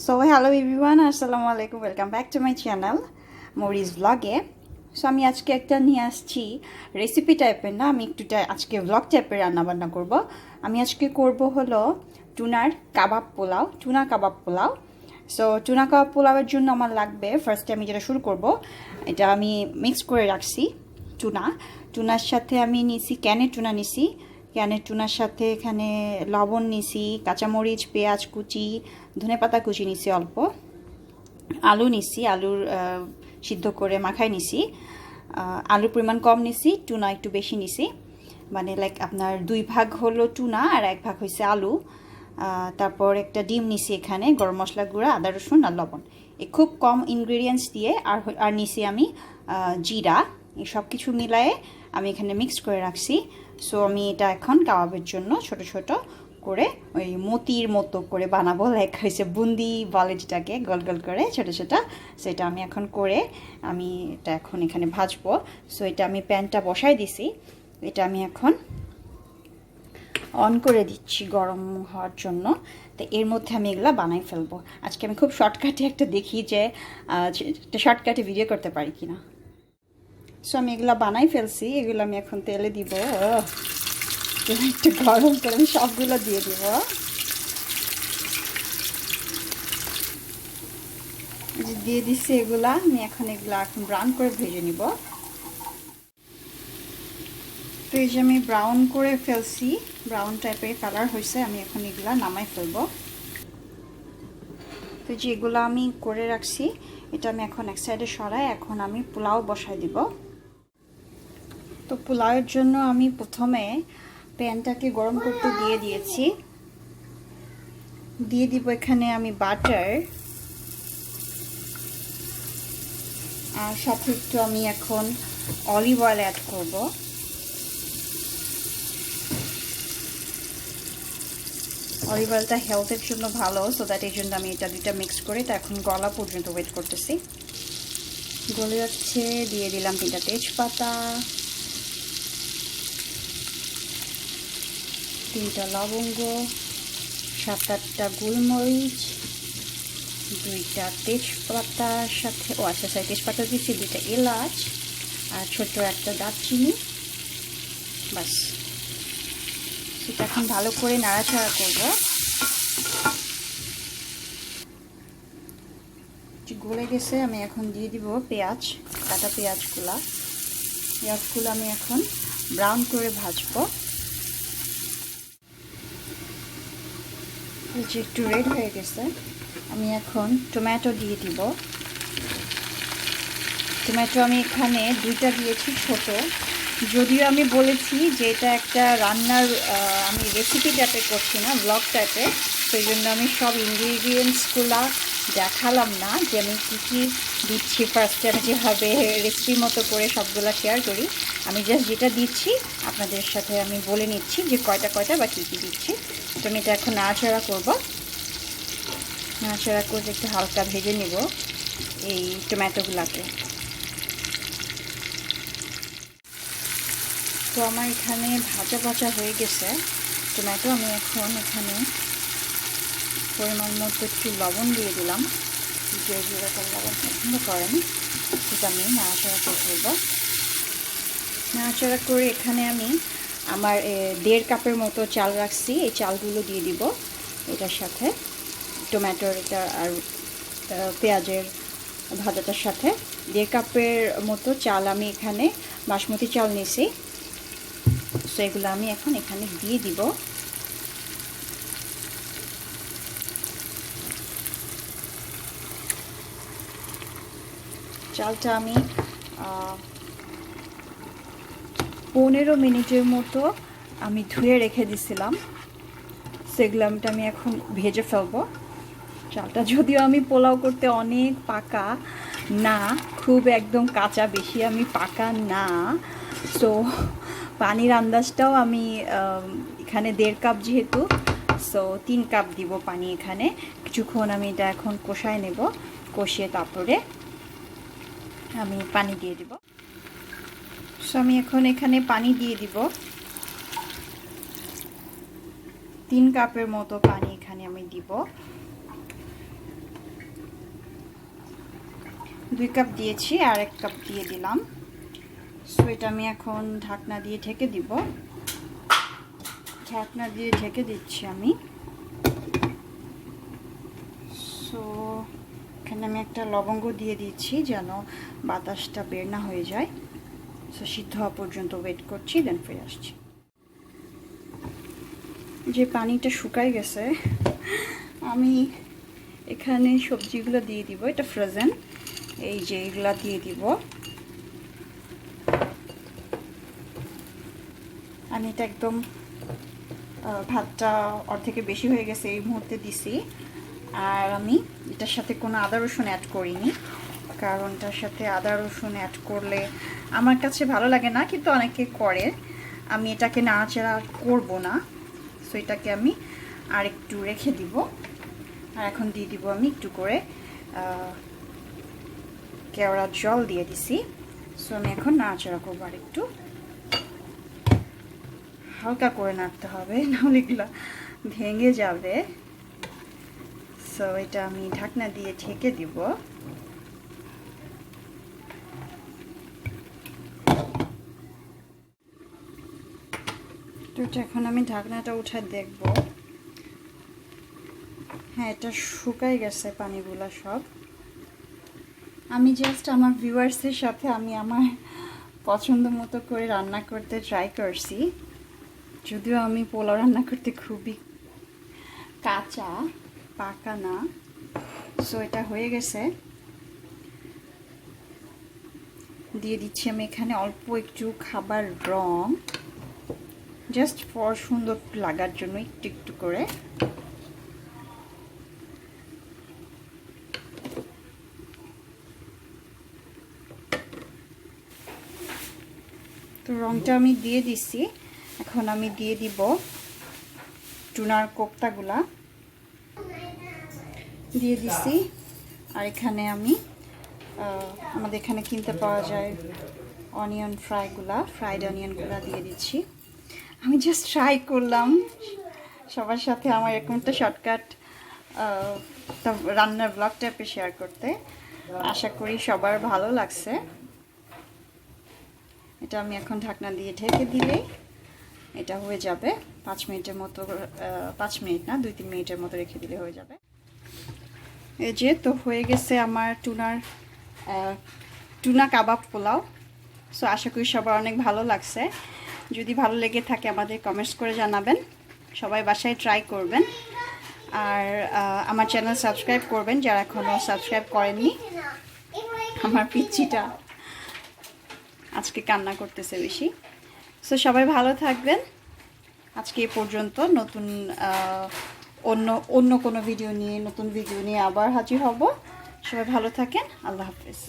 So hello everyone, আসসালামু আলাইকুম, welcome back to my channel Morris ব্লগে। সো আমি আজকে একটা নিয়ে আসছি রেসিপি টাইপের, না আমি একটু আজকে ব্লগ টাইপের রান্নাবান্না করব। আমি আজকে করব হলো টুনা কাবাব পোলাও। সো টুনা কাবাব পোলাওয়ের জন্য আমার লাগবে, ফার্স্টে আমি যেটা শুরু করব, এটা আমি মিক্স করে রাখছি টুনার সাথে আমি নিছি ক্যানের টুনার সাথে এখানে লবণ নিছি, কাঁচামরিচ, পেঁয়াজ কুচি, ধনেপাতা কুচি নিছি, অল্প আলু নিছি, আলুর সিদ্ধ করে মাখায় নিছি। আলুর পরিমাণ কম নিছি, টুনা একটু বেশি নিছি, মানে লাইক আপনার 2 ভাগ হলো টুনা আর 1 ভাগ হয়েছে আলু। তারপর একটা ডিম নিছি, এখানে গরম মশলা গুঁড়া, আদা রসুন আর লবণ, এই খুব কম ইনগ্রেডিয়েন্টস দিয়ে আর নিছি আমি জিরা। এই সব কিছু মিলায়ে আমি এখানে মিক্স করে রাখছি। সো আমি এটা এখন কাবাবের জন্য ছোট ছোট করে ওই মতির মতো করে বানাবো, লাইক হয়েছে বুন্দি বলে যেটাকে, গোল গোল করে ছোট ছোট। সো এটা আমি এখন করে আমি এটা এখন এখানে ভাজবো। সো এটা আমি প্যানটা বসাই দিছি, এটা আমি এখন অন করে দিচ্ছি গরম হওয়ার জন্য। তো এর মধ্যে আমি এগুলো বানাই ফেলবো। আজকে আমি খুব শর্টকাটে একটা দেখি যে একটা শর্টকাটে ভিডিও করতে পারি কিনা। সো আমি এগুলো বানাই ফেলছি, এগুলো আমি এখন তেলে দিব, একটু গরম করে আমি সবগুলো দিয়ে দিব। দিয়ে দিচ্ছি এগুলা, আমি এখন ব্রাউন করে ভেজে নিব। তো এই যে আমি ব্রাউন করে ফেলছি, ব্রাউন টাইপের কালার হয়েছে, আমি এখন এগুলা নামাই ফেলবো। তো যেগুলো আমি করে রাখছি এটা আমি এখন এক সাইডে সরাই, এখন আমি পোলাও বসাই দিব। তো পোলাওয়ের জন্য আমি প্রথমে প্যানটাকে গরম করতে দিয়ে দিব এখানে আমি বাটার, আর সাথে একটু আমি এখন অলিভ অয়েল অ্যাড করব। অলিভ অয়েলটা হেলথের জন্য ভালো, সো দ্যাট এই জন্য আমি এটা দুইটা মিক্স করে এটা এখন গলা পর্যন্ত ওয়েট করতেছি। গলে যাচ্ছে, দিয়ে দিলাম 3টা তেজপাতা, 3টা লবঙ্গ, 7-8টা গোলমরিচ, 2টা তেজপাতার সাথে তেজপাতা দিচ্ছি, 2টা এলাচ আর ছোট্ট একটা দারচিনি, বাস। সেটা এখন ভালো করে নাড়াচাড়া করবো। গলে গেছে, আমি এখন দিয়ে দিব পেঁয়াজ, কাটা পেঁয়াজগুলো আমি এখন ব্রাউন করে ভাজবো। যে একটু রেড হয়ে গেছে, আমি এখন টমেটো দিয়ে দিব। টমেটো আমি এখানে 2টা দিয়েছি ছোট, যদিও আমি বলেছি যে এটা একটা রান্নার আমি রেসিপি টাইপের করছি না, ব্লগ টাইপের, সেই জন্য আমি সব ইনগ্রিডিয়েন্টসগুলো দেখালাম না যে আমি কী কী দিচ্ছি। ফার্স্টে আমি যেভাবে রেসিপির মতো করে সবগুলো শেয়ার করি, আমি জাস্ট যেটা দিচ্ছি আপনাদের সাথে আমি বলে নিচ্ছি যে কয়টা বা কী কী দিচ্ছি। তো আমি এটা এখন নাড়াচাড়া করবো, নাড়াচাড়া করে একটু হালকা ভেজে নেব এই টমেটোগুলোকে। তো আমার এখানে ভাজা হয়ে গেছে টমেটো, আমি এখন এখানে পরিমাণ মতো একটু লবণ দিয়ে দিলাম, যে যেরকম লবণ পছন্দ করেন সেটা আমি নাড়াচাড়া করে ফেলবো। নাড়াচাড়া করে এখানে আমি আমার 1.5 কাপের মতো চাল রাখছি, এই চালগুলো দিয়ে দিব এটার সাথে, টমেটোর এটা আর পেঁয়াজের ভাজাটার সাথে। 1.5 কাপের মতো চাল আমি এখানে বাসমতি চাল নিয়েছি, সো এগুলো আমি এখন এখানে দিয়ে দিব। চালটা আমি 15 মিনিটের মতো আমি ধুয়ে রেখে দিছিলাম, সেগুলো আমি এখন ভেজে ফেলবো। চালটা যদিও আমি পোলাও করতে অনেক পাকা না, খুব একদম কাঁচা, বেশি আমি পাকা না, সো পানির আন্দাজটাও আমি এখানে 1.5 কাপ যেহেতু, সো 3 কাপ দিব পানি এখানে। কিছুক্ষণ আমি এটা এখন কষায় নেব, কষিয়ে তারপরে আমি পানি দিয়ে দিব। সো আমি এখন এখানে পানি দিয়ে দিব, 3 কাপের মতো পানি এখানে আমি দিব। 2 কাপ দিয়েছি, আর 1 কাপ দিয়ে দিলাম। সো এটা আমি এখন ঢাকনা দিয়ে ঢেকে দিব। ঢাকনা দিয়ে ঢেকে দিচ্ছি আমি। সো এখানে আমি একটা লবঙ্গ দিয়ে দিচ্ছি যেন বাতাসটা বের না হয়ে যায়। সো সিদ্ধ হওয়া পর্যন্ত ওয়েট করছি, দেন ফিরে আসছি। যে পানিটা শুকায় গেছে, আমি এখানে সবজিগুলো দিয়ে দিব। এটা ফ্রোজেন, এই যে এগুলা দিয়ে দিব। আমি এটা একদম ভাতটা অর্ধেকের বেশি হয়ে গেছে এই মুহূর্তে দিছি। আর আমি এটার সাথে কোনো আদা রসুন অ্যাড করিনি, কারণ এটার সাথে আদা রসুন অ্যাড করলে আমার কাছে ভালো লাগে না, কিন্তু অনেকে করে। আমি এটাকে নাড়াচাড়া করব না। সো এটাকে আমি আর একটু রেখে দিব। আর এখন দিয়ে দিব আমি একটু করে কেওড়ার জল দিয়ে দিছি। সো আমি এখন নাড়াচাড়া করবো, আর একটু হালকা করে নাড়তে হবে, নাহলে এগুলো ভেঙে যাবে। সো এটা আমি ঢাকনা দিয়ে ঢেকে দিব। তো এখন আমি ঢাকনাটা উঠে দেখব। হ্যাঁ, এটা শুকাই গেছে পানিগুলো সব। আমি জাস্ট আমার ভিউয়ার্সের সাথে আমি আমার পছন্দ মতো করে রান্না করতে ট্রাই করছি। যদিও আমি পোলাও রান্না করতে খুবই কাঁচা, পাকা না। সো এটা হয়ে গেছে। দিয়ে দিচ্ছি আমি এখানে অল্প একটু খাবার রং, জাস্ট ফর সুন্দর লাগার জন্য একটু একটু করে। তো রংটা আমি দিয়ে দিছি। এখন আমি দিয়ে দিব টুনার কোপ্তাগুলা দিয়ে দিছি। আর এখানে আমি আমাদের এখানে কিনতে পাওয়া যায় অনিয়ন ফ্রাইড অনিয়নগুলা দিয়ে দিচ্ছি। আমি জাস্ট ট্রাই করলাম সবার সাথে আমার এরকম একটা শর্টকাট রান্নার ব্লগ টাইপে শেয়ার করতে। আশা করি সবার ভালো লাগছে। এটা আমি এখন ঢাকনা দিয়ে ঢেকে দিলেই এটা হয়ে যাবে। 5 মিনিটের মতো, 5 মিনিট না, 2-3 মিনিটের মতো রেখে দিলে হয়ে যাবে। এই যে তো হয়ে গেছে আমার টুনা কাবাব পোলাও। সো আশা করি সবার অনেক ভালো লাগছে। যদি ভালো লেগে থাকে আমাদের কমেন্টস করে জানাবেন। সবাই বাসায় ট্রাই করবেন। আর আমার চ্যানেল সাবস্ক্রাইব করবেন যারা এখনও সাবস্ক্রাইব করেননি। আমার পিচ্চিটা আজকে কান্না করতেছে বেশি। সো সবাই ভালো থাকবেন। আজকে এই পর্যন্ত। নতুন অন্য কোনো ভিডিও নিয়ে, নতুন ভিডিও নিয়ে আবার হাজির হব। সবাই ভালো থাকেন। আল্লাহ হাফেজ।